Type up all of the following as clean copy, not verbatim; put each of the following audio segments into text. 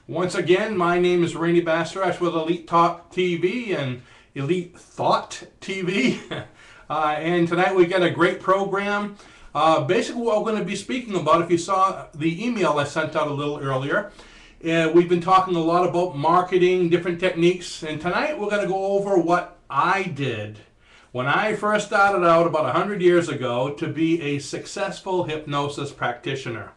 Once again, my name is Randy Bastrash with Elite Talk TV and Elite Thought TV. And tonight we got a great program. Basically what we're going to be speaking about, if you saw the email I sent out a little earlier, we've been talking a lot about marketing, different techniques, and tonight we're going to go over what I did when I first started out about 100 years ago to be a successful hypnosis practitioner.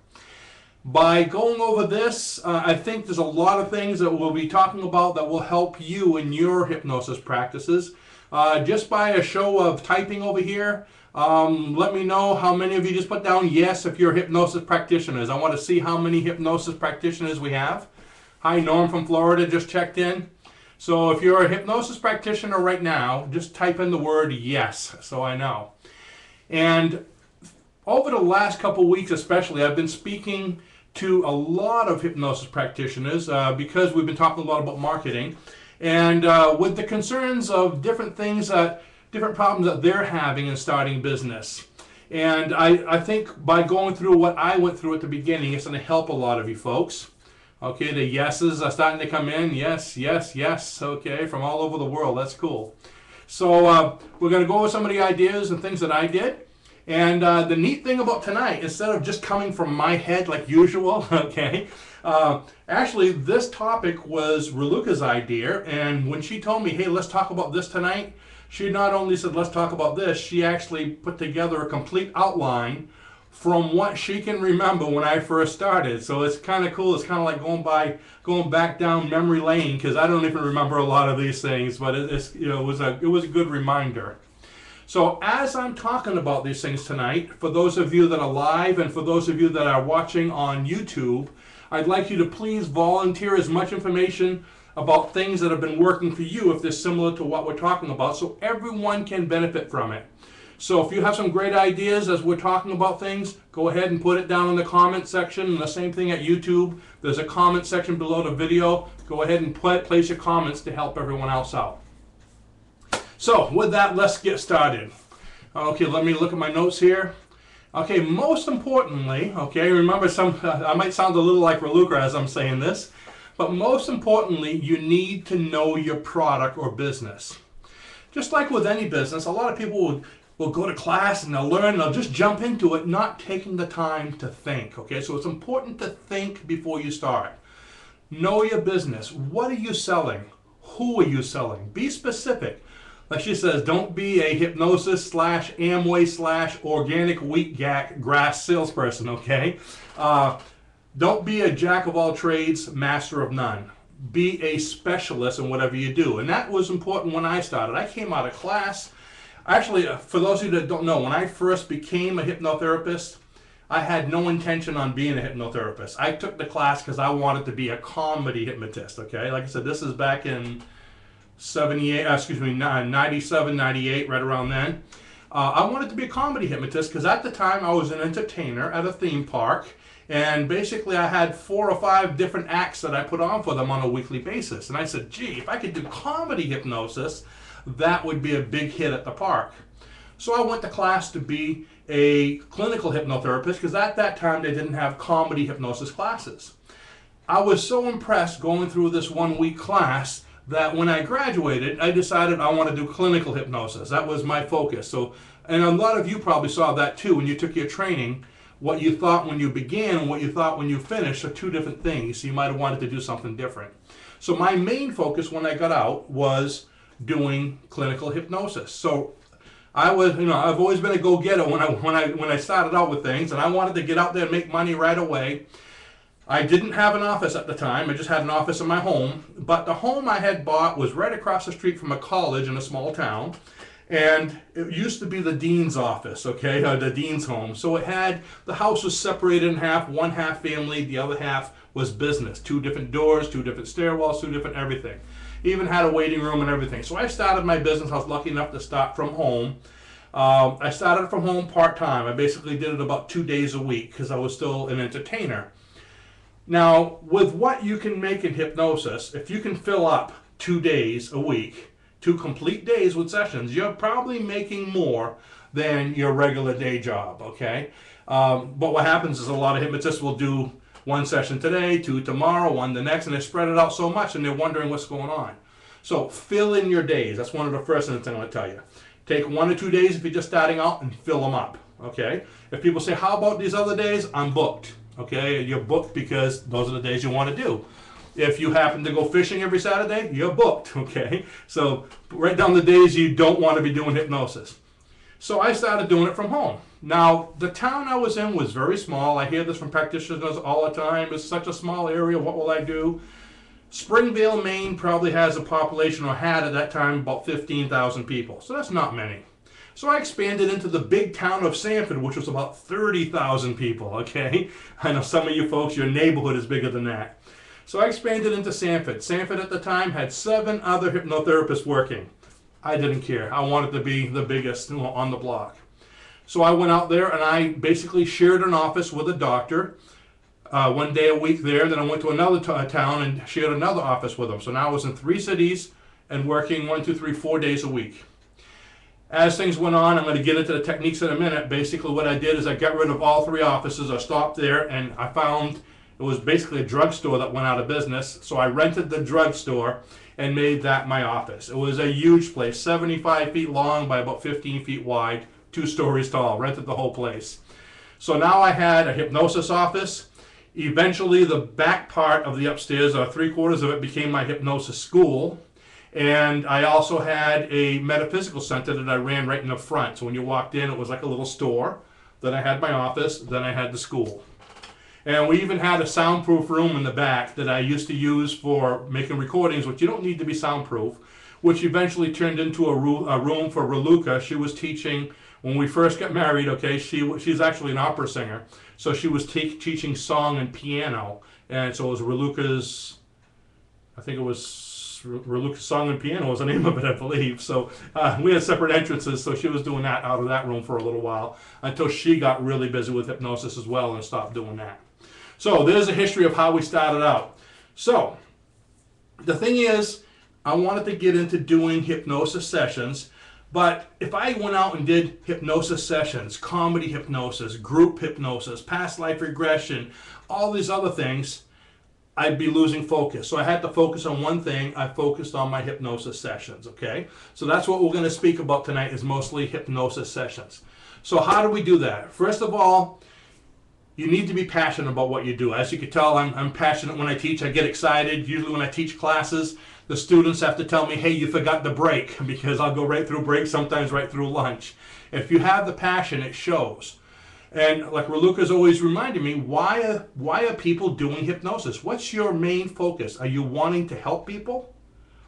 By going over this, I think there's a lot of things that we'll be talking about that will help you in your hypnosis practices. Just by a show of typing over here, let me know how many of you just put down yes if you're hypnosis practitioners. I want to see how many hypnosis practitioners we have. Hi, Norm from Florida just checked in. So if you're a hypnosis practitioner right now, just type in the word yes so I know. And over the last couple weeks especially, I've been speaking to a lot of hypnosis practitioners because we've been talking a lot about marketing and with the concerns of different things, different problems that they're having in starting business. And I think by going through what I went through at the beginning, it's going to help a lot of you folks. Okay, the yeses are starting to come in. Yes, yes, yes. Okay, from all over the world. That's cool. So we're going to go over some of the ideas and things that I did. And the neat thing about tonight, instead of just coming from my head like usual, okay, actually this topic was Reluka's idea, and when she told me, hey, let's talk about this tonight, she not only said, let's talk about this, she actually put together a complete outline from what she can remember when I first started. So it's kind of cool. It's kind of like going back down memory lane, because I don't even remember a lot of these things, but it was a good reminder. So as I'm talking about these things tonight, for those of you that are live and for those of you that are watching on YouTube, I'd like you to please volunteer as much information about things that have been working for you if they're similar to what we're talking about, so everyone can benefit from it. So if you have some great ideas as we're talking about things, go ahead and put it down in the comment section. And the same thing at YouTube. There's a comment section below the video. Go ahead and place your comments to help everyone else out. So with that, let's get started. Okay, let me look at my notes here. Okay, most importantly, okay, remember I might sound a little like Reluka as I'm saying this, but most importantly, you need to know your product or business. Just like with any business, a lot of people will go to class and they'll learn, and they'll just jump into it, not taking the time to think, okay? So it's important to think before you start. Know your business. What are you selling? Who are you selling? Be specific. Like she says, don't be a hypnosis / Amway / organic wheat grass salesperson, okay? Don't be a jack of all trades, master of none. Be a specialist in whatever you do. And that was important when I started. I came out of class. Actually, for those of you that don't know, when I first became a hypnotherapist, I had no intention on being a hypnotherapist. I took the class because I wanted to be a comedy hypnotist, okay? Like I said, this is back in 97, 98, right around then. I wanted to be a comedy hypnotist because at the time I was an entertainer at a theme park, and basically I had 4 or 5 different acts that I put on for them on a weekly basis. And I said, gee, if I could do comedy hypnosis, that would be a big hit at the park. So I went to class to be a clinical hypnotherapist because at that time they didn't have comedy hypnosis classes. I was so impressed going through this 1-week class that when I graduated, I decided I want to do clinical hypnosis. That was my focus. So, and a lot of you probably saw that too when you took your training. What you thought when you began and what you thought when you finished are 2 different things. So you might have wanted to do something different. So my main focus when I got out was doing clinical hypnosis. So I was, I've always been a go-getter when I started out with things, and I wanted to get out there and make money right away. I didn't have an office at the time. I just had an office in my home. But the home I had bought was right across the street from a college in a small town. And it used to be the dean's office, okay, the dean's home. So the house was separated in half, one half family, the other half was business. 2 different doors, 2 different stairwells, 2 different everything. Even had a waiting room and everything. So I started my business. I was lucky enough to start from home. I started from home part-time. I basically did it about 2 days a week because I was still an entertainer. Now, with what you can make in hypnosis, if you can fill up 2 days a week, 2 complete days with sessions, you're probably making more than your regular day job, okay? But what happens is a lot of hypnotists will do one session today, 2 tomorrow, 1 the next, and they spread it out so much and they're wondering what's going on. So fill in your days. That's one of the first things I'm going to tell you. Take 1 or 2 days if you're just starting out and fill them up. Okay? If people say, how about these other days? I'm booked. Okay? You're booked because those are the days you want to do. If you happen to go fishing every Saturday, you're booked. Okay? So write down the days you don't want to be doing hypnosis. So I started doing it from home. Now, the town I was in was very small. I hear this from practitioners all the time. It's such a small area. What will I do? Springvale, Maine probably has a population, or had at that time, about 15,000 people. So that's not many. So I expanded into the big town of Sanford, which was about 30,000 people, okay? I know some of you folks, your neighborhood is bigger than that. So I expanded into Sanford. Sanford at the time had 7 other hypnotherapists working. I didn't care. I wanted to be the biggest on the block. So I went out there and I basically shared an office with a doctor. 1 day a week there. Then I went to another town and shared another office with them. So now I was in 3 cities and working 1, 2, 3, 4 days a week. As things went on, I'm going to get into the techniques in a minute. Basically what I did is I got rid of all 3 offices. I stopped there and I found it was basically a drugstore that went out of business. So I rented the drugstore and made that my office. It was a huge place, 75 feet long by about 15 feet wide, 2 stories tall. Rented the whole place. So now I had a hypnosis office. Eventually, the back part of the upstairs, or 3/4 of it, became my hypnosis school. And I also had a metaphysical center that I ran right in the front. So when you walked in, it was like a little store. Then I had my office. Then I had the school. And we even had a soundproof room in the back that I used to use for making recordings, which you don't need to be soundproof, which eventually turned into a room for Raluca. She was teaching, when we first got married, okay, she's actually an opera singer. So she was teaching song and piano. And so it was Raluca's, I think it was Raluca's Song and Piano was the name of it, I believe. So we had separate entrances, so she was doing that out of that room for a little while until she got really busy with hypnosis as well and stopped doing that. So there's a history of how we started out. So the thing is, I wanted to get into doing hypnosis sessions, but if I went out and did hypnosis sessions, comedy hypnosis, group hypnosis, past life regression, all these other things, I'd be losing focus. So I had to focus on one thing. I focused on my hypnosis sessions, okay? So that's what we're going to speak about tonight, is mostly hypnosis sessions. So how do we do that? First of all, you need to be passionate about what you do. As you can tell, I'm passionate when I teach. I get excited. Usually when I teach classes, the students have to tell me, hey, you forgot the break, because I'll go right through break, sometimes right through lunch. If you have the passion, it shows. And like Raluca's always reminded me, why are people doing hypnosis? What's your main focus? Are you wanting to help people,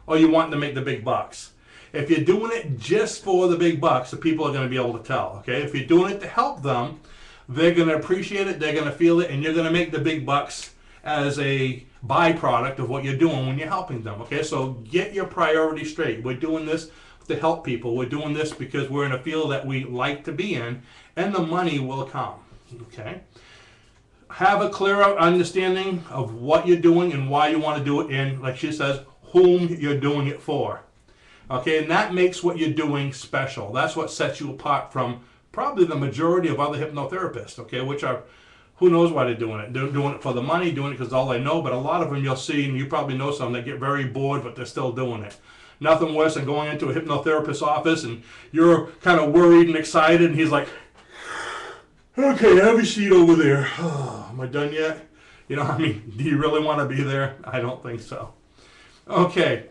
or are you wanting to make the big bucks? If you're doing it just for the big bucks, the people are going to be able to tell, okay? If you're doing it to help them, they're going to appreciate it, they're going to feel it, and you're going to make the big bucks as a byproduct of what you're doing when you're helping them, okay? So get your priorities straight. We're doing this to help people. We're doing this because we're in a field that we like to be in, and the money will come, okay? Have a clearer understanding of what you're doing and why you want to do it, and like she says, whom you're doing it for, okay? And that makes what you're doing special. That's what sets you apart from probably the majority of other hypnotherapists, okay, which are, who knows why they're doing it. They're doing it for the money, doing it because all they know, but a lot of them you'll see, and you probably know some, that get very bored, but they're still doing it. Nothing worse than going into a hypnotherapist's office and you're kind of worried and excited, and he's like, okay, have a seat over there. Oh, am I done yet? You know, I mean, do you really want to be there? I don't think so. Okay,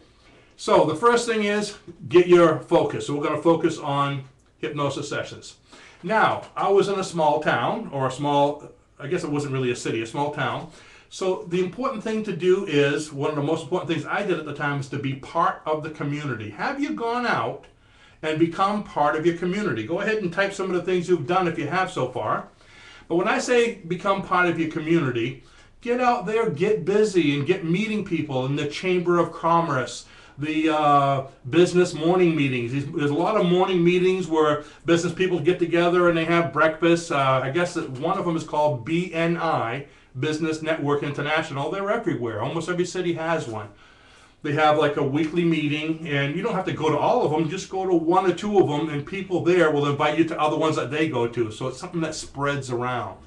so the first thing is get your focus. So we're going to focus on hypnosis sessions. Now, I was in a small town, or a small, I guess it wasn't really a city, a small town. So the important thing to do is, one of the most important things I did at the time is to be part of the community. Have you gone out and become part of your community? Go ahead and type some of the things you've done if you have so far. But when I say become part of your community, get out there, get busy, and get meeting people in the Chamber of Commerce, the business morning meetings. There's a lot of morning meetings where business people get together and they have breakfast. I guess one of them is called BNI, Business Network International. They're everywhere. Almost every city has one. They have like a weekly meeting, and you don't have to go to all of them. Just go to 1 or 2 of them, and people there will invite you to other ones that they go to. So it's something that spreads around.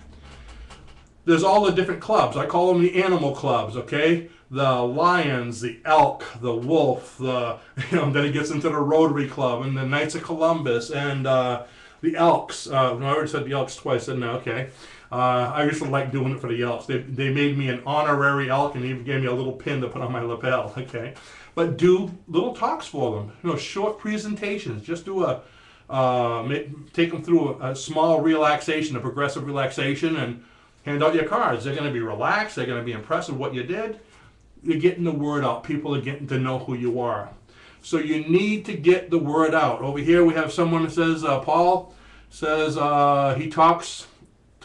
there's all the different clubs. I call them the animal clubs, okay? The lions, the elk, the wolf, then it gets into the Rotary Club and the Knights of Columbus and the Elks. No, I already said the Elks twice, didn't I? Okay. I used to like doing it for the Elks. They made me an honorary elk and even gave me a little pin to put on my lapel, okay? But do little talks for them, short presentations. Just do take them through a small relaxation, a progressive relaxation, and hand out your cards. They're going to be relaxed. They're going to be impressed with what you did. You're getting the word out. People are getting to know who you are. So you need to get the word out. Over here we have someone that says, Paul says he talks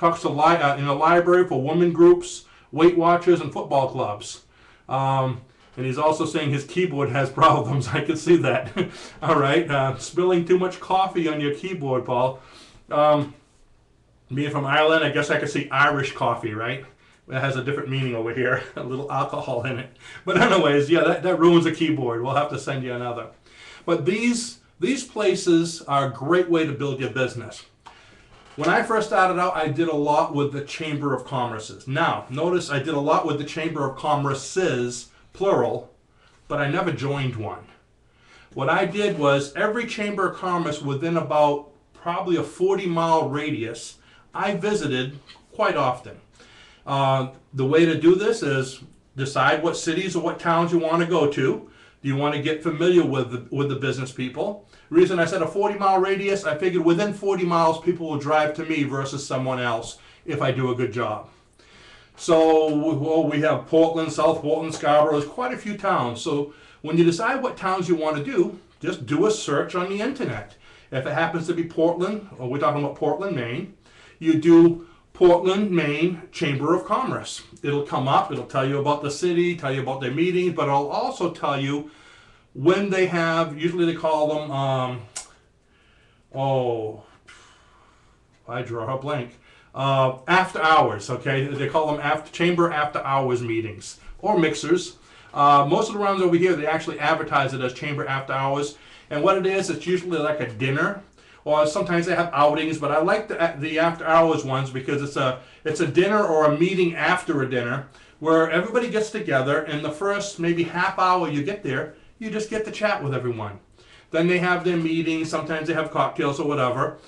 in a library for women groups, Weight Watchers, and football clubs. And he's also saying his keyboard has problems. I can see that. All right. Spilling too much coffee on your keyboard, Paul. Being from Ireland, I guess I could see Irish coffee, right? It has a different meaning over here. A little alcohol in it. But anyways, yeah, that ruins a keyboard. We'll have to send you another. But these places are a great way to build your business. When I first started out, I did a lot with the Chamber of Commerces. Now, notice I did a lot with the Chamber of Commerces, plural, but I never joined one. What I did was every Chamber of Commerce within about probably a 40-mile radius, I visited quite often. The way to do this is decide what cities or what towns you want to go to. Do you want to get familiar with the business people? The reason I said a 40-mile radius, I figured within 40 miles people will drive to me versus someone else if I do a good job. So we have Portland, South Portland, Scarborough. There's quite a few towns. So when you decide what towns you want to do, just do a search on the internet. If it happens to be Portland, or we're talking about Portland, Maine, you do Portland, Maine Chamber of Commerce. It'll come up, it'll tell you about the city, tell you about their meetings, but it'll also tell you when they have, usually they call them, I draw a blank, after hours, okay? They call them chamber after hours meetings, or mixers. Most of the ones over here, they actually advertise it as chamber after hours, and what it is, it's usually like a dinner, or sometimes they have outings, but I like the after hours ones because it's a dinner or a meeting after a dinner where everybody gets together, and the first maybe half hour you get there, you just get to chat with everyone. Then they have their meetings, sometimes they have cocktails or whatever,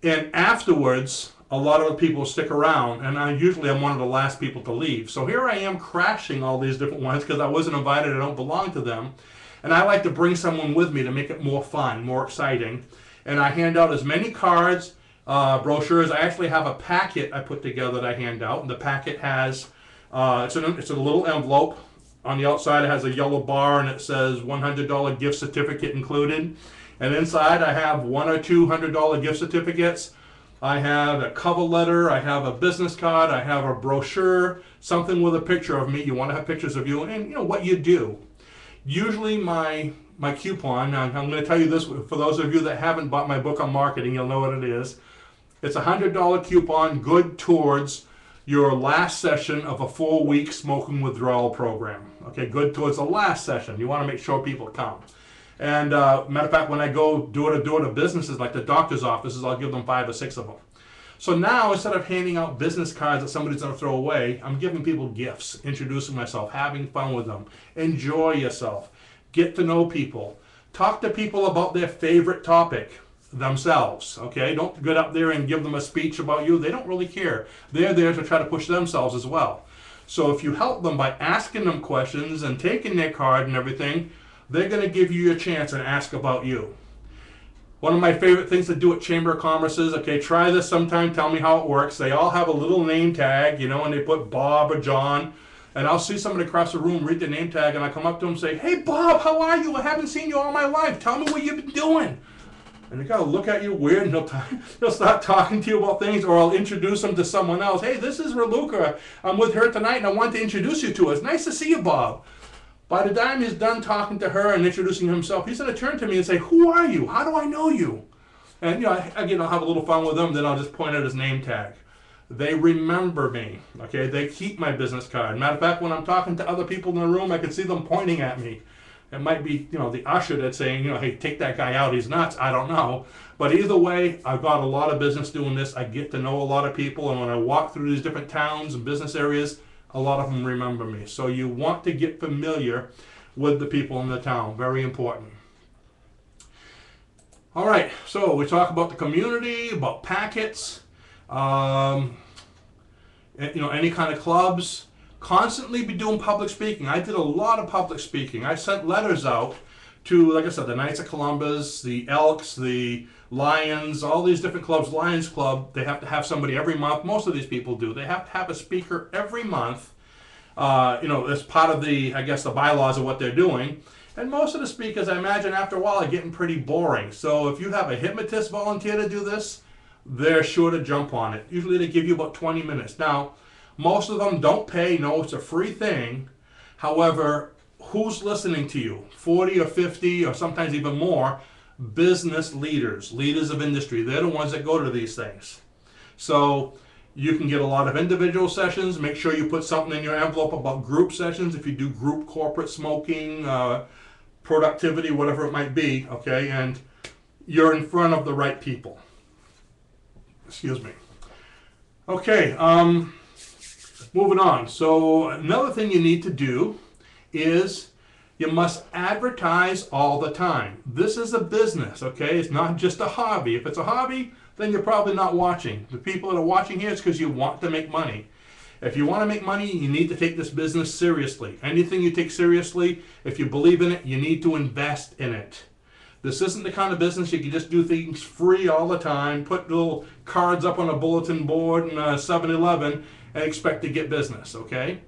and afterwards a lot of the people stick around, and I'm one of the last people to leave. So here I am crashing all these different ones because I wasn't invited, I don't belong to them, and I like to bring someone with me to make it more fun, more exciting. And I hand out as many cards, brochures. I actually have a packet I put together that I hand out. And the packet has, it's a little envelope. On the outside it has a yellow bar and it says $100 gift certificate included. And inside I have $100 or $200 gift certificates. I have a cover letter. I have a business card. I have a brochure, something with a picture of me. You want to have pictures of you and what you do. Usually my coupon, I'm going to tell you this for those of you that haven't bought my book on marketing, you'll know what it is. It's a $100 coupon good towards your last session of a 4-week smoking withdrawal program. Okay, good towards the last session. You want to make sure people come. And matter of fact, when I go door to door to businesses like the doctor's offices, I'll give them 5 or 6 of them. So now, instead of handing out business cards that somebody's going to throw away, I'm giving people gifts, introducing myself, having fun with them. Enjoy yourself. Get to know people. Talk to people about their favorite topic themselves, okay? Don't get up there and give them a speech about you. They don't really care. They're there to try to push themselves as well. So if you help them by asking them questions and taking their card and everything, they're going to give you your chance and ask about you. One of my favorite things to do at Chamber of Commerce is, okay, try this sometime, tell me how it works. They all have a little name tag, and they put Bob or John. And I'll see somebody across the room read the name tag, and I come up to them and say, "Hey, Bob, how are you? I haven't seen you all my life. Tell me what you've been doing." And they kind of look at you weird, and they'll start talking to you about things, or I'll introduce them to someone else. "Hey, this is Raluca. I'm with her tonight, and I want to introduce you to her. It's nice to see you, Bob." By the time he's done talking to her and introducing himself, he's going to turn to me and say, "Who are you? How do I know you?" And again, I'll have a little fun with them. Then I'll just point at his name tag. They remember me, okay? They keep my business card. Matter of fact, when I'm talking to other people in the room, I can see them pointing at me. It might be, the usher that's saying, hey, take that guy out, he's nuts. I don't know. But either way, I've got a lot of business doing this. I get to know a lot of people, and when I walk through these different towns and business areas, a lot of them remember me. So you want to get familiar with the people in the town. Very important. All right, so we talk about the community, about packets, any kind of clubs. Constantly be doing public speaking. I did a lot of public speaking. I sent letters out to, like I said, the Knights of Columbus, the Elks, the Lions, all these different clubs. Lions Club, they have to have somebody every month. Most of these people do. They have to have a speaker every month. As part of the bylaws of what they're doing. And most of the speakers, I imagine, after a while, are getting pretty boring. So if you have a hypnotist volunteer to do this, they're sure to jump on it. Usually they give you about 20 minutes. Now, most of them don't pay. No, it's a free thing. However, who's listening to you? 40 or 50 or sometimes even more business leaders, leaders of industry. They're the ones that go to these things. So you can get a lot of individual sessions. Make sure you put something in your envelope about group sessions if you do group corporate smoking, productivity, whatever it might be, okay? And you're in front of the right people. Excuse me. Okay, moving on. So another thing you need to do is you must advertise all the time. This is a business, okay? It's not just a hobby. If it's a hobby, then you're probably not watching. The people that are watching here, it's because you want to make money. If you want to make money, you need to take this business seriously. Anything you take seriously, if you believe in it, you need to invest in it. This isn't the kind of business you can just do things free all the time, put little cards up on a bulletin board in a 7-Eleven and expect to get business, okay?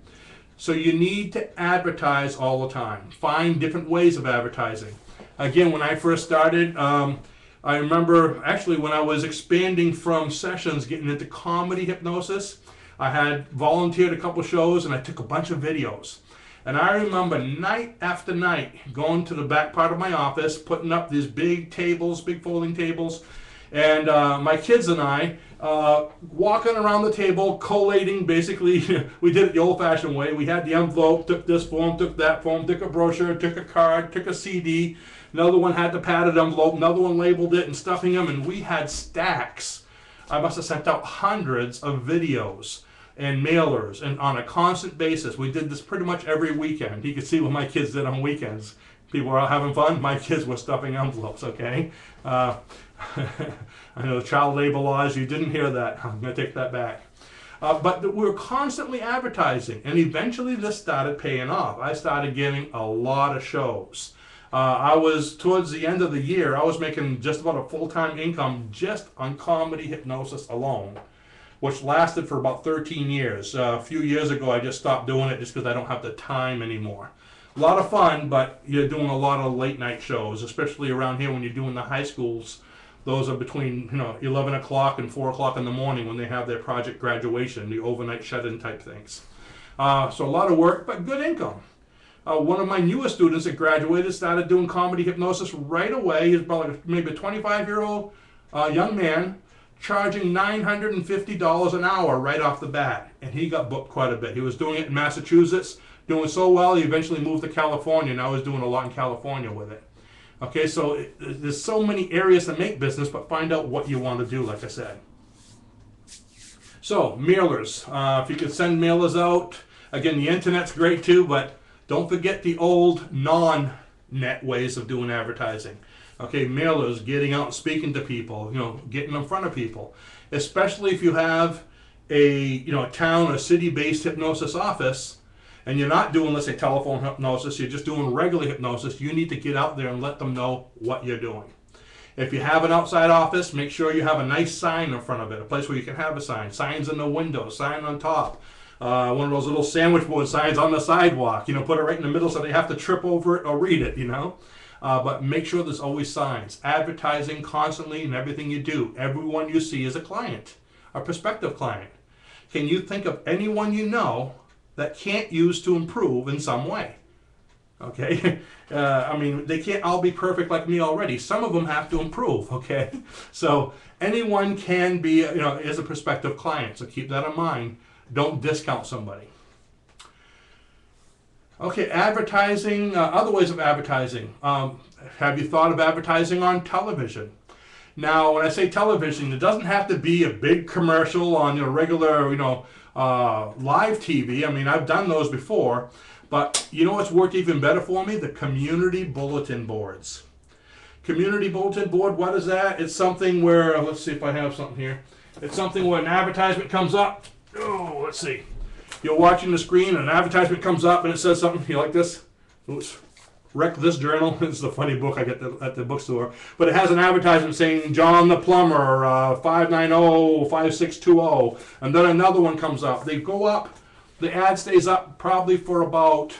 So you need to advertise all the time. Find different ways of advertising. Again, when I first started, I remember actually when I was expanding from sessions, getting into comedy hypnosis, I had volunteered a couple shows and I took a bunch of videos. And I remember night after night going to the back part of my office, putting up these big tables, big folding tables, and my kids and I walking around the table, collating basically. We did it the old-fashioned way. We had the envelope, took this form, took that form, took a brochure, took a card, took a CD. Another one had the padded envelope, another one labeled it and stuffing them, and we had stacks. I must have sent out hundreds of videos and mailers, and on a constant basis. We did this pretty much every weekend. You could see what my kids did on weekends. People were out having fun. My kids were stuffing envelopes, okay? I know child labor laws, you didn't hear that. I'm going to take that back. But we were constantly advertising, and eventually this started paying off. I started getting a lot of shows. I was, towards the end of the year, I was making just about a full-time income just on comedy hypnosis alone, which lasted for about 13 years. A few years ago, I just stopped doing it just because I don't have the time anymore. A lot of fun, but you're doing a lot of late-night shows, especially around here when you're doing the high schools. Those are between 11 o'clock and 4 o'clock in the morning when they have their project graduation, the overnight shut-in type things. So a lot of work, but good income. One of my newest students that graduated started doing comedy hypnosis right away. He's probably maybe a 25-year-old young man, charging $950 an hour right off the bat. And he got booked quite a bit. He was doing it in Massachusetts, doing so well, he eventually moved to California. Now he's doing a lot in California with it. Okay, so there's so many areas to make business, but find out what you want to do, like I said. So, mailers. If you could send mailers out, again, the internet's great too, but don't forget the old non-net ways of doing advertising. Okay, mailers, getting out and speaking to people, getting in front of people. Especially if you have a town or city-based hypnosis office, and you're not doing, let's say, telephone hypnosis, you're just doing regular hypnosis, you need to get out there and let them know what you're doing. If you have an outside office, make sure you have a nice sign in front of it, a place where you can have a sign. Signs in the window, sign on top. One of those little sandwich board signs on the sidewalk. Put it right in the middle so they have to trip over it or read it, But make sure there's always signs. Advertising constantly in everything you do. Everyone you see is a client, a prospective client. Can you think of anyone you know that can't use to improve in some way? Okay? They can't all be perfect like me already. Some of them have to improve, okay? So anyone can be, is a prospective client. So keep that in mind. Don't discount somebody. Okay, advertising, other ways of advertising. Have you thought of advertising on television? Now, when I say television, it doesn't have to be a big commercial on your regular, live TV. I mean, I've done those before, but you know what's worked even better for me? The community bulletin boards. Community bulletin board, what is that? It's something where, let's see if I have something here. It's something where an advertisement comes up. Oh, let's see. You're watching the screen and an advertisement comes up and it says something. You like this? Oops. Wreck This Journal. It's a funny book I get at the bookstore. But it has an advertisement saying John the Plumber, 590-5620. And then another one comes up. They go up. The ad stays up probably for about,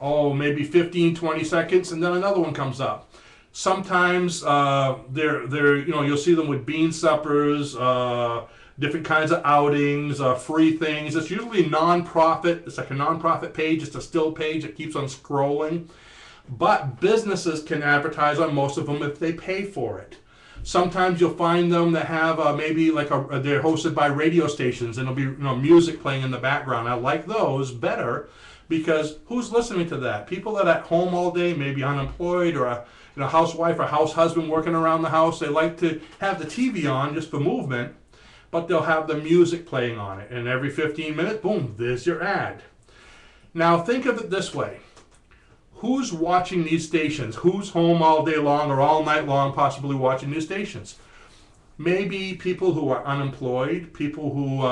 maybe 15, 20 seconds. And then another one comes up. Sometimes you'll see them with bean suppers, different kinds of outings, free things. It's usually non-profit. It's like a non-profit page. It's a still page. It keeps on scrolling. But businesses can advertise on most of them if they pay for it. Sometimes you'll find them that have they're hosted by radio stations and there'll be music playing in the background. I like those better because who's listening to that? People that are at home all day, maybe unemployed, or a housewife or house husband working around the house. They like to have the TV on just for movement, but they'll have the music playing on it. And every 15 minutes, boom, there's your ad. Now think of it this way. Who's watching these stations? Who's home all day long or all night long possibly watching these stations? Maybe people who are unemployed, people who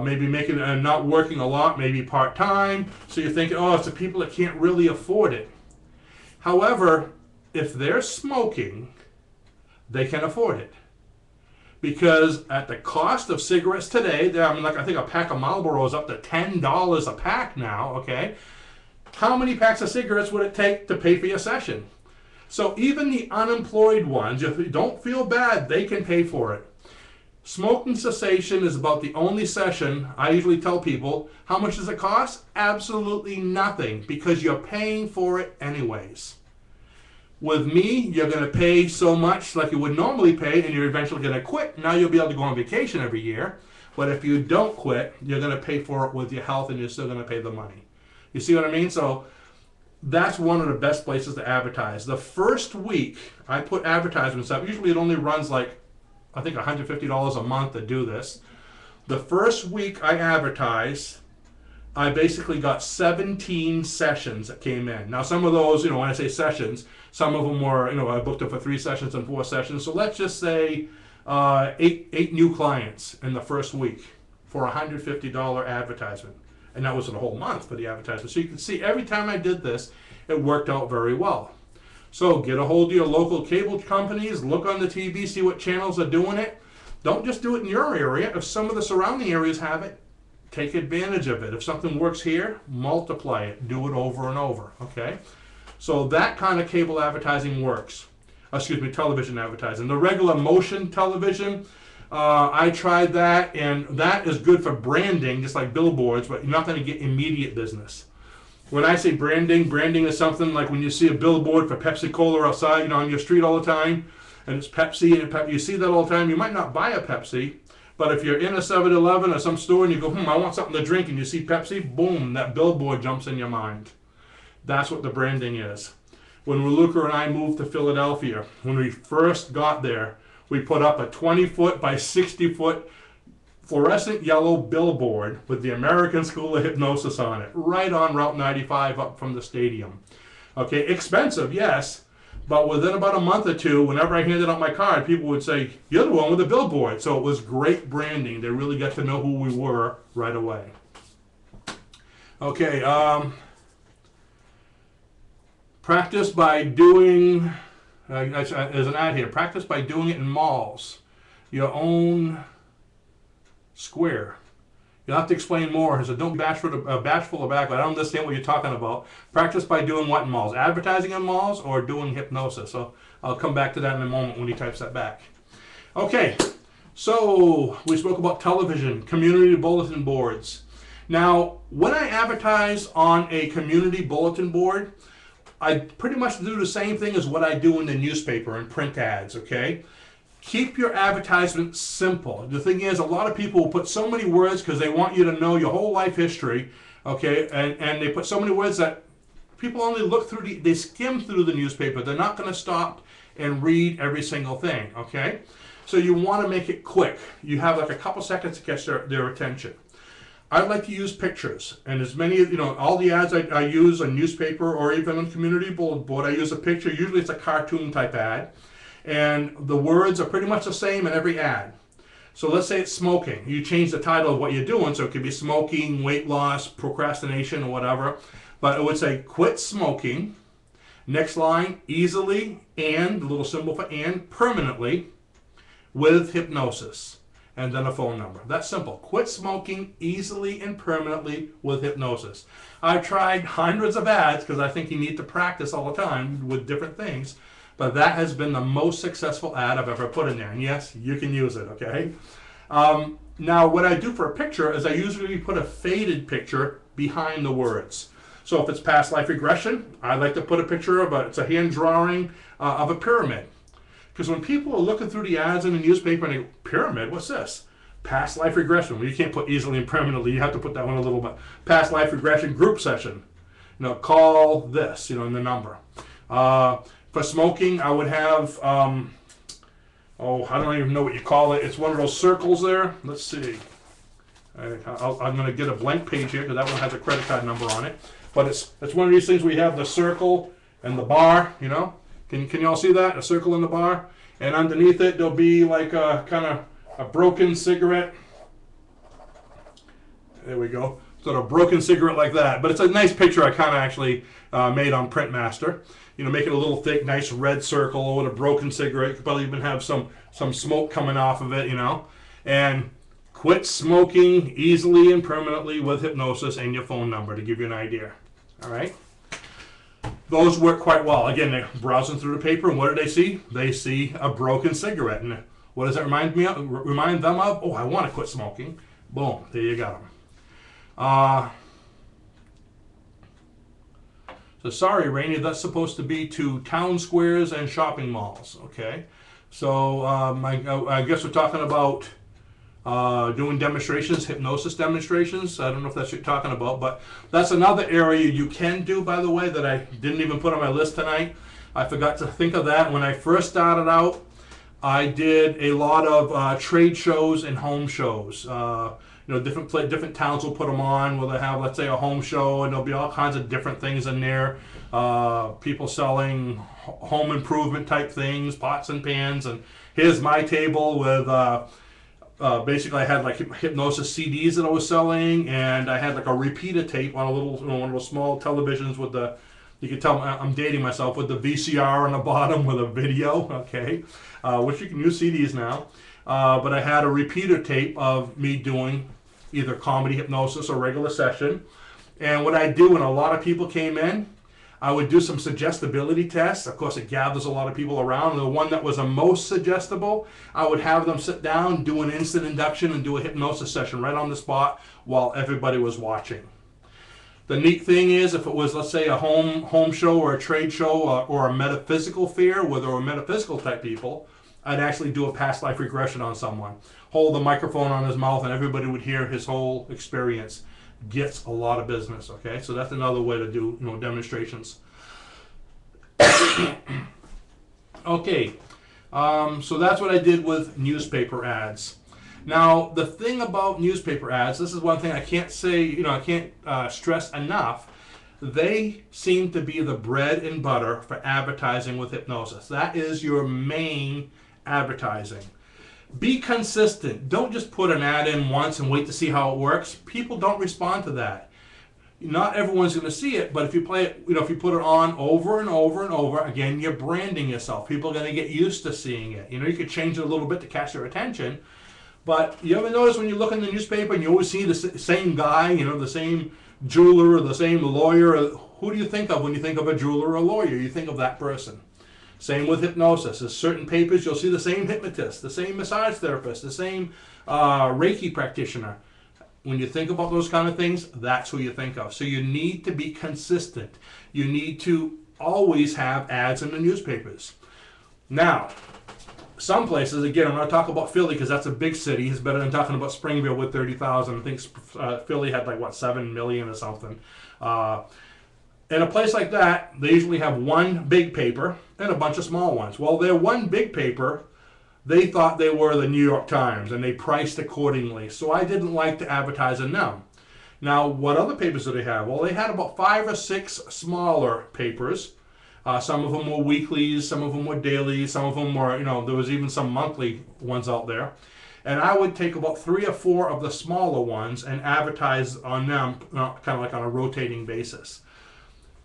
maybe making not working a lot, maybe part-time. So you're thinking, it's the people that can't really afford it. However, if they're smoking, they can afford it. Because at the cost of cigarettes today, I think a pack of Marlboro is up to $10 a pack now, okay? How many packs of cigarettes would it take to pay for your session? So even the unemployed ones, if you don't feel bad, they can pay for it. Smoking cessation is about the only session I usually tell people, how much does it cost? Absolutely nothing, because you're paying for it anyways. With me, you're going to pay so much like you would normally pay, and you're eventually going to quit. Now you'll be able to go on vacation every year. But if you don't quit, you're going to pay for it with your health, and you're still going to pay the money. You see what I mean? So that's one of the best places to advertise. The first week, I put advertisements up. Usually it only runs I think $150 a month to do this. The first week I advertised, I basically got 17 sessions that came in. Now some of those, when I say sessions, some of them were, I booked them for 3 sessions and 4 sessions. So let's just say 8 new clients in the first week for a $150 advertisement. And that was for the whole month for the advertisement. So you can see every time I did this, it worked out very well. So get a hold of your local cable companies, look on the TV, see what channels are doing it. Don't just do it in your area. If some of the surrounding areas have it, take advantage of it. If something works here, multiply it. Do it over and over, okay? So that kind of cable advertising works. Television advertising. The regular motion television, I tried that, and that is good for branding, just like billboards, but you're not going to get immediate business. When I say branding is something like when you see a billboard for Pepsi-Cola outside, on your street all the time, and it's Pepsi, and you see that all the time. You might not buy a Pepsi, but if you're in a 7-Eleven or some store and you go, I want something to drink, and you see Pepsi, boom, that billboard jumps in your mind. That's what the branding is. When Luca and I moved to Philadelphia, when we first got there, we put up a 20-foot by 60-foot fluorescent yellow billboard with the American School of Hypnosis on it, right on Route 95 up from the stadium. Okay, expensive, yes, but within about a month or two, whenever I handed out my card, people would say, you're the one with the billboard. So it was great branding. They really got to know who we were right away. Okay, practice by doing, there's an ad here, practice by doing it in malls, your own square. You'll have to explain more. So don't be bashful or back. I don't understand what you're talking about. Practice by doing what in malls? Advertising in malls or doing hypnosis? So I'll come back to that in a moment when he types that back. Okay, so we spoke about television, community bulletin boards. Now, when I advertise on a community bulletin board, I pretty much do the same thing as what I do in the newspaper and print ads, okay? Keep your advertisement simple. The thing is, a lot of people will put so many words because they want you to know your whole life history, Okay, and they put so many words that people only look through they skim through the newspaper. They're not going to stop and read every single thing, okay? So you want to make it quick. You have like a couple seconds to catch their attention. I like to use pictures, and as many, all the ads I use on newspaper or even on community bulletin board, I use a picture. Usually it's a cartoon type ad, and the words are pretty much the same in every ad. So let's say it's smoking. You change the title of what you're doing, so it could be smoking, weight loss, procrastination, or whatever. But it would say, quit smoking. Next line, easily, and, the little symbol for and, permanently, with hypnosis. And then a phone number. That's simple. Quit smoking easily and permanently with hypnosis. I've tried hundreds of ads because I think you need to practice all the time with different things. But that has been the most successful ad I've ever put in there. And yes, you can use it, okay? Now, what I do for a picture is I usually put a faded picture behind the words. So if it's past life regression, I like to put a picture of it's a hand drawing of a pyramid. Because when people are looking through the ads in the newspaper and they go, pyramid, what's this? Past life regression. Well, you can't put easily and permanently. You have to put that one a little bit. Past life regression group session. Call this, in the number. For smoking, I would have, I don't even know what you call it. It's one of those circles there. Let's see. I'm going to get a blank page here because that one has a credit card number on it. But it's one of these things where you have the circle and the bar, Can you all see that? A circle in the bar? And underneath it, there'll be like a kind of a broken cigarette. There we go. Sort of broken cigarette like that. But it's a nice picture I kind of actually made on Printmaster. Make it a little thick, nice red circle with a broken cigarette. You could probably even have some smoke coming off of it, And quit smoking easily and permanently with hypnosis and your phone number to give you an idea. All right? Those work quite well. Again, they're browsing through the paper, and what do they see? They see a broken cigarette. And what does that remind them of? Oh, I want to quit smoking. Boom, there you got them. So sorry, Rainey, that's supposed to be to town squares and shopping malls, okay? So I guess we're talking about doing demonstrations, hypnosis demonstrations. I don't know if that's what you're talking about, but that's another area you can do, by the way, that I didn't even put on my list tonight. I forgot to think of that. When I first started out, I did a lot of trade shows and home shows. Different towns will put them on where they have, let's say, a home show, and there'll be all kinds of different things in there. People selling home improvement type things, pots and pans, and here's my table with basically I had like hypnosis CDs that I was selling, and I had like a repeater tape on a little, one of those small televisions with you can tell I'm dating myself, with the VCR on the bottom with a video, okay, which you can use CDs now. But I had a repeater tape of me doing either comedy hypnosis or regular session. And what I do when a lot of people came in, I would do some suggestibility tests. Of course, it gathers a lot of people around. And the one that was the most suggestible, I would have them sit down, do an instant induction, and do a hypnosis session right on the spot while everybody was watching. The neat thing is, if it was, let's say, a home show or a trade show or a metaphysical fair where there were metaphysical type people, I'd actually do a past life regression on someone. Hold the microphone on his mouth and everybody would hear his whole experience. Gets a lot of business, okay? So that's another way to do, demonstrations. Okay, so that's what I did with newspaper ads. Now, the thing about newspaper ads, this is one thing I can't say, I can't stress enough. They seem to be the bread and butter for advertising with hypnosis. That is your main advertising. Be consistent. Don't just put an ad in once and wait to see how it works. People don't respond to that. Not everyone's going to see it, but if you play it, if you put it on over and over and over, again, you're branding yourself. People are going to get used to seeing it. You could change it a little bit to catch their attention. But you ever notice when you look in the newspaper and you always see the same guy, the same jeweler or the same lawyer? Who do you think of when you think of a jeweler or a lawyer? You think of that person. Same with hypnosis. There's certain papers, you'll see the same hypnotist, the same massage therapist, the same Reiki practitioner. When you think about those kind of things, that's who you think of. So you need to be consistent. You need to always have ads in the newspapers. Now, Some places, again, I'm not talking about Philly because that's a big city. It's better than talking about Springfield with 30,000. I think Philly had like, what, 7 million or something. In a place like that, they usually have one big paper and a bunch of small ones. Well, their one big paper, they thought they were the New York Times, and they priced accordingly. So I didn't like to advertise in them. Now, what other papers do they have? Well, they had about 5 or 6 smaller papers. Some of them were weeklies, some of them were dailies, some of them were, there was even some monthly ones out there. And I would take about 3 or 4 of the smaller ones and advertise on them, kind of like on a rotating basis.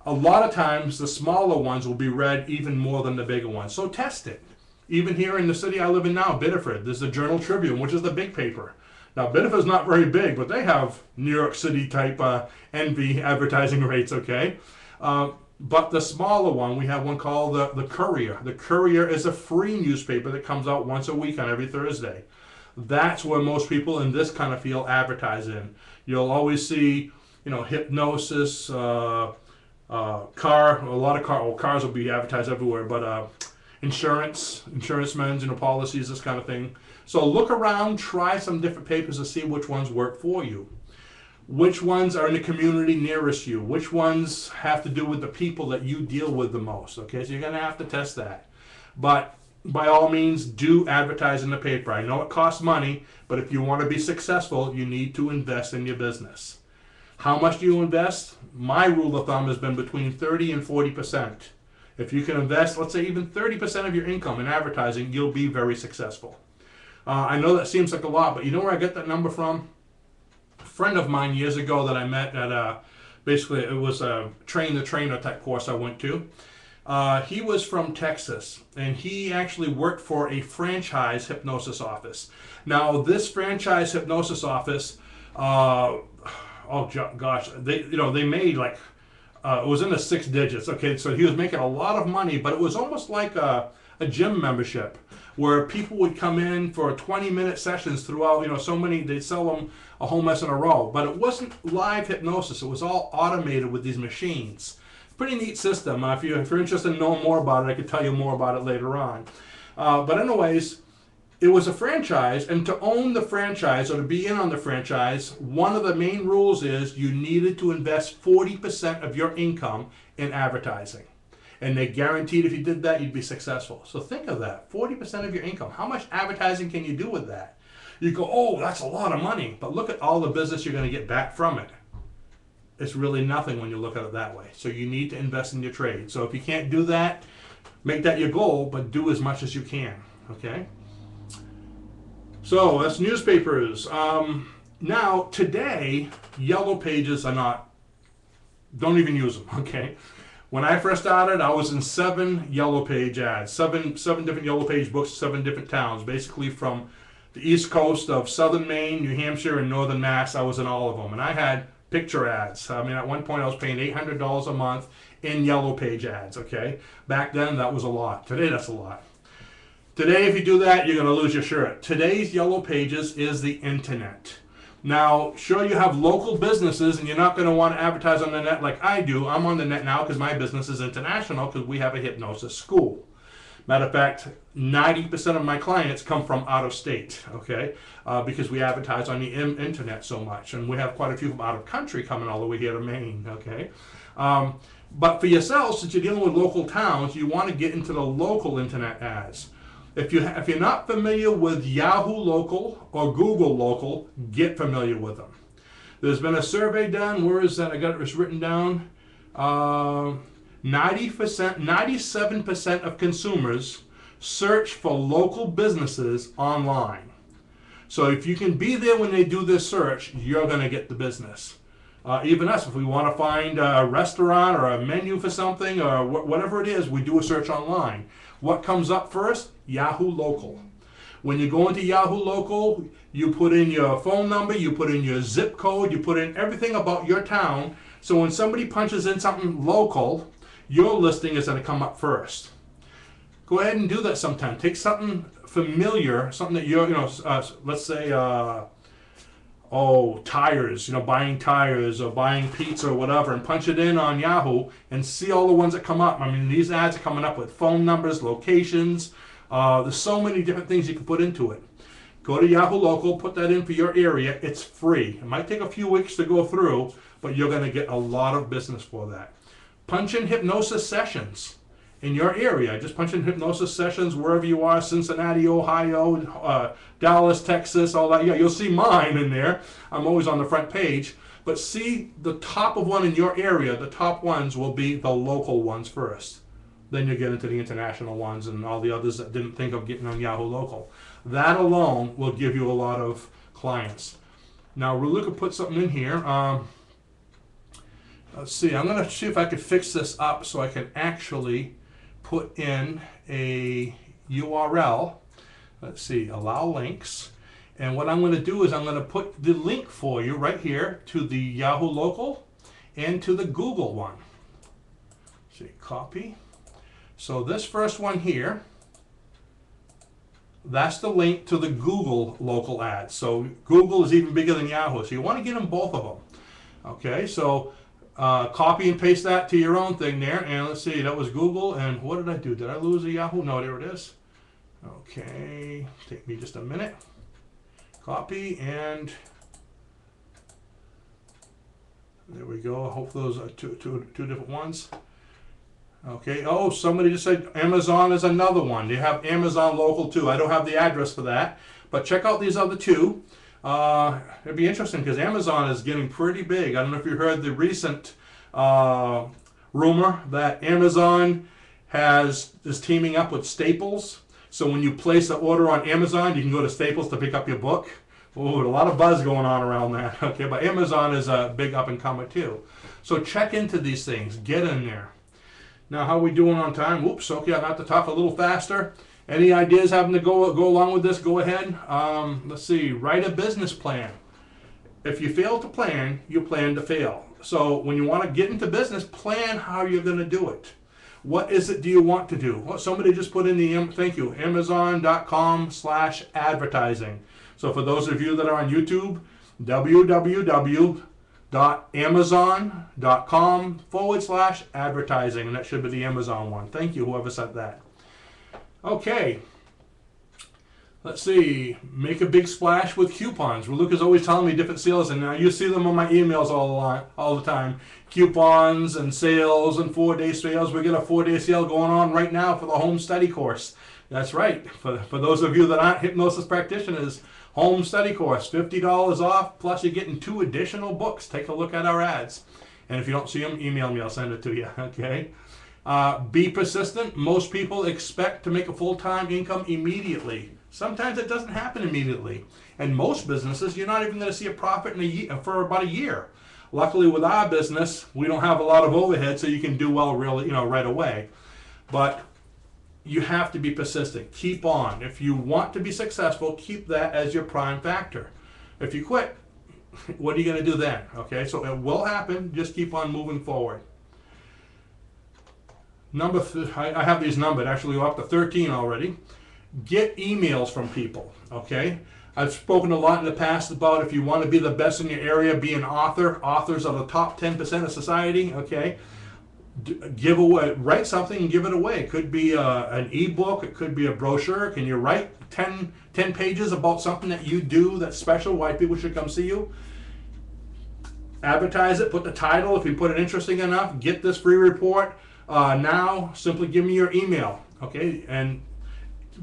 A lot of times, the smaller ones will be read even more than the bigger ones. So test it. Even here in the city I live in now, Biddeford, there's the Journal Tribune, which is the big paper. Now, Biddeford's not very big, but they have New York City type envy advertising rates, okay? But the smaller one, we have one called the Courier. The Courier is a free newspaper that comes out once a week on every Thursday. That's where most people in this kind of field advertise in. You'll always see, Hypnosis, a lot of cars will be advertised everywhere, but insurancemen's, policies, this kind of thing. So look around, try some different papers to see which ones work for you. Which ones are in the community nearest you? Which ones have to do with the people that you deal with the most? Okay, so you're going to have to test that. But by all means, do advertise in the paper. I know it costs money, but if you want to be successful, you need to invest in your business. How much do you invest? My rule of thumb has been between 30 and 40%. If you can invest, let's say even 30% of your income in advertising, you'll be very successful. I know that seems like a lot, but you know where I get that number from? A friend of mine years ago that I met at basically it was a train the trainer type course I went to. He was from Texas, and he actually worked for a franchise hypnosis office. Now, this franchise hypnosis office, oh gosh, they made like it was in the 6 digits. Okay, so he was making a lot of money, but it was almost like a gym membership where people would come in for 20-minute sessions throughout, so many, they'd sell them a whole mess in a row. But it wasn't live hypnosis. It was all automated with these machines. Pretty neat system. If you're interested in knowing more about it, I could tell you more about it later on. But anyways, it was a franchise, and to own the franchise or to be in on the franchise, one of the main rules is you needed to invest 40% of your income in advertising. And they guaranteed if you did that, you'd be successful. So think of that, 40% of your income. How much advertising can you do with that? You go, oh, that's a lot of money. But look at all the business you're going to get back from it. It's really nothing when you look at it that way. So you need to invest in your trade. So if you can't do that, make that your goal, but do as much as you can, okay? So that's newspapers. Now, today, yellow pages are not, don't even use them, okay? When I first started, I was in 7 yellow page ads, seven different yellow page books, 7 different towns, basically from the east coast of southern Maine, New Hampshire, and northern Mass. I was in all of them, and I had picture ads. I mean, at one point I was paying $800 a month in yellow page ads, okay? Back then, that was a lot. Today, that's a lot. Today, if you do that, you're going to lose your shirt. Today's yellow pages is the internet. Now, sure, you have local businesses, and you're not going to want to advertise on the net like I do. I'm on the net now because my business is international because we have a hypnosis school. Matter of fact, 90% of my clients come from out of state, okay, because we advertise on the internet so much. And we have quite a few from out of country coming all the way here to Maine, okay. But for yourself, since you're dealing with local towns, you want to get into the local internet ads. If you're not familiar with Yahoo Local or Google Local, get familiar with them. There's been a survey done. Where is that? I got it written down. 97% of consumers search for local businesses online. So if you can be there when they do this search, you're going to get the business. Even us, if we want to find a restaurant or a menu for something or whatever it is, we do a search online. What comes up first? Yahoo Local. When you go into Yahoo Local, you put in your phone number, you put in your zip code, you put in everything about your town. So when somebody punches in something local, your listing is going to come up first. Go ahead and do that sometime. Take something familiar, something that you're, let's say, tires, buying tires or buying pizza or whatever, and punch it in on Yahoo and see all the ones that come up. I mean, these ads are coming up with phone numbers, locations, There's so many different things you can put into it. Go to Yahoo Local, put that in for your area. It's free. It might take a few weeks to go through, but you're going to get a lot of business for that. Punch in hypnosis sessions in your area. Just punch in hypnosis sessions wherever you are, Cincinnati, Ohio, Dallas, Texas, all that. Yeah, you'll see mine in there. I'm always on the front page. But see the top of one in your area. The top ones will be the local ones first. Then you get into the international ones and all the others that didn't think of getting on Yahoo Local. That alone will give you a lot of clients. Now, we're looking to put something in here. Let's see. I'm going to see if I can fix this up so I can actually put in a URL. Let's see. Allow links. And what I'm going to do is I'm going to put the link for you right here to the Yahoo Local and to the Google one. Let's see. Copy. So this first one here, that's the link to the Google local ads. So Google is even bigger than Yahoo. So you want to get them both of them. Okay, so copy and paste that to your own thing there. And let's see, that was Google. And what did I do? Did I lose a Yahoo? No, there it is. Okay, take me just a minute. Copy and there we go. Hopefully those are two different ones. Okay, oh, somebody just said Amazon is another one. They have Amazon local too. I don't have the address for that, but check out these other two. It'd be interesting because Amazon is getting pretty big. I don't know if you heard the recent rumor that Amazon is teaming up with Staples. So when you place an order on Amazon, you can go to Staples to pick up your book. Oh, a lot of buzz going on around that. Okay, but Amazon is a big up and comer too. So check into these things. Get in there. Now, how are we doing on time? Whoops, okay, I have to talk a little faster. Any ideas having to go along with this, go ahead. Let's see, write a business plan. If you fail to plan, you plan to fail. So when you want to get into business, plan how you're going to do it. What is it do you want to do? Well, somebody just put in the, thank you, Amazon.com/advertising. So for those of you that are on YouTube, www.amazon.com/advertising, and that should be the Amazon one. Thank you, whoever said that. Okay, let's see. Make a big splash with coupons. Well, Luke is always telling me different sales, and now you see them on my emails all the time. Coupons and sales and 4-day sales. We got a 4-day sale going on right now for the home study course. That's right. For those of you that aren't hypnosis practitioners, home study course, $50 off, plus you're getting 2 additional books. Take a look at our ads. And if you don't see them, email me. I'll send it to you. Okay. Be persistent. Most people expect to make a full-time income immediately. Sometimes it doesn't happen immediately. And most businesses, you're not even going to see a profit for about a year. Luckily, with our business, we don't have a lot of overhead, so you can do well really, right away. But you have to be persistent. Keep on. If you want to be successful, keep that as your prime factor. If you quit, what are you going to do then? Okay, so it will happen. Just keep on moving forward. I have these numbered. Actually, we're up to 13 already. Get emails from people. Okay, I've spoken a lot in the past about if you want to be the best in your area, be an author. Authors are the top 10% of society. Okay. Write something and give it away. It could be an ebook, it could be a brochure. Can you write 10 pages about something that you do that's special, why people should come see you? Advertise it, put the title, if you put it interesting enough, get this free report. Now, simply give me your email, okay? And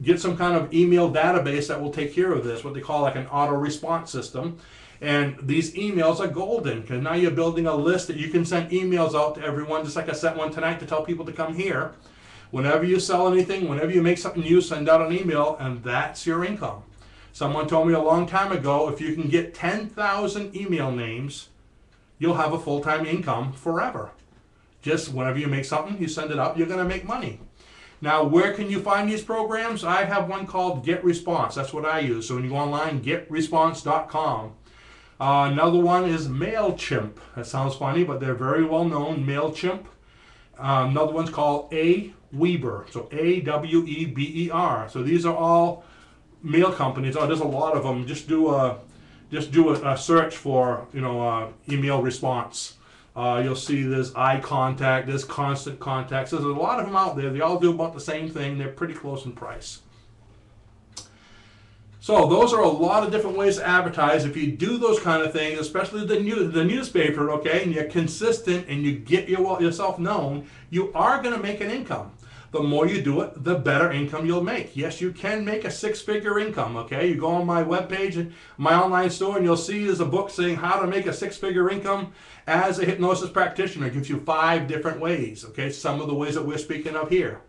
get some kind of email database that will take care of this, what they call like an auto response system. And these emails are golden because now you're building a list that you can send emails out to everyone, just like I sent one tonight to tell people to come here. Whenever you sell anything, whenever you make something new, send out an email, and that's your income. Someone told me a long time ago, if you can get 10,000 email names, you'll have a full-time income forever. Just whenever you make something, you send it out, you're going to make money. Now, where can you find these programs? I have one called Get Response. That's what I use. So when you go online, getresponse.com. Another one is MailChimp. That sounds funny, but they're very well known. MailChimp. Another one's called Aweber. So Aweber. So these are all mail companies. Oh, there's a lot of them. Just do a search for email response. You'll see there's iContact, there's Constant Contacts. There's a lot of them out there. They all do about the same thing. They're pretty close in price. So those are a lot of different ways to advertise. If you do those kind of things, especially the newspaper, okay, and you're consistent and you get yourself known, you are going to make an income. The more you do it, the better income you'll make. Yes, you can make a six-figure income, okay? You go on my webpage and my online store and you'll see there's a book saying how to make a six-figure income as a hypnosis practitioner. It gives you 5 different ways, okay? Some of the ways that we're speaking of here.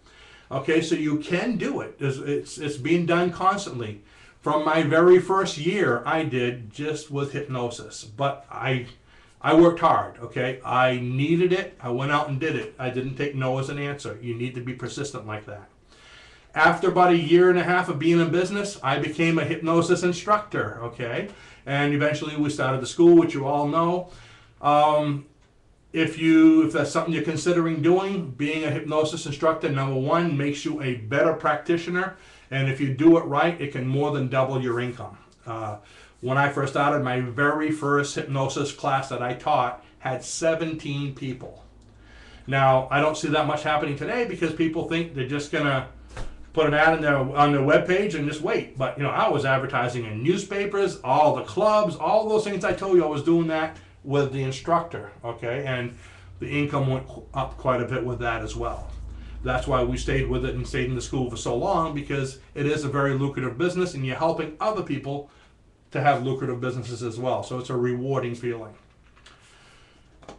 Okay, so you can do it. It's being done constantly. From my very first year, I did just with hypnosis. But I worked hard, okay? I needed it. I went out and did it. I didn't take no as an answer. You need to be persistent like that. After about a year and a half of being in business, I became a hypnosis instructor, okay? And eventually we started the school, which you all know. If that's something you're considering doing, being a hypnosis instructor, number one, makes you a better practitioner. And if you do it right, it can more than double your income. When I first started, my very first hypnosis class that I taught had 17 people. Now, I don't see that much happening today because people think they're just going to put an ad on their webpage and just wait. But, I was advertising in newspapers, all the clubs, all those things I told you. I was doing that with the instructor, okay? And the income went up quite a bit with that as well. That's why we stayed with it and stayed in the school for so long, because it is a very lucrative business and you're helping other people to have lucrative businesses as well. So it's a rewarding feeling.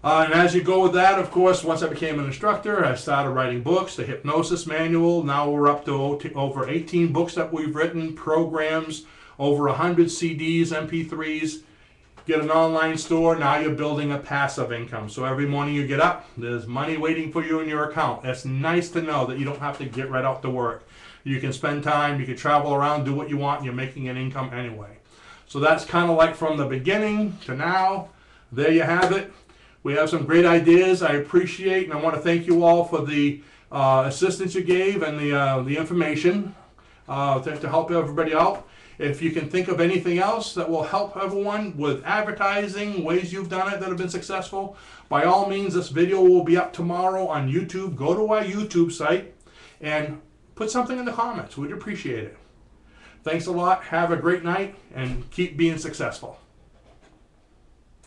And as you go with that, of course, once I became an instructor, I started writing books, the Hypnosis Manual. Now we're up to over 18 books that we've written, programs, over 100 CDs, MP3s. Get an online store, now you're building a passive income. So every morning you get up, there's money waiting for you in your account. It's nice to know that you don't have to get right out to work. You can spend time, you can travel around, do what you want, and you're making an income anyway. So that's kind of like from the beginning to now. There you have it. We have some great ideas I appreciate, and I want to thank you all for the assistance you gave and the information to help everybody out. If you can think of anything else that will help everyone with advertising, ways you've done it that have been successful, by all means, this video will be up tomorrow on YouTube. Go to our YouTube site and put something in the comments. We'd appreciate it. Thanks a lot. Have a great night and keep being successful.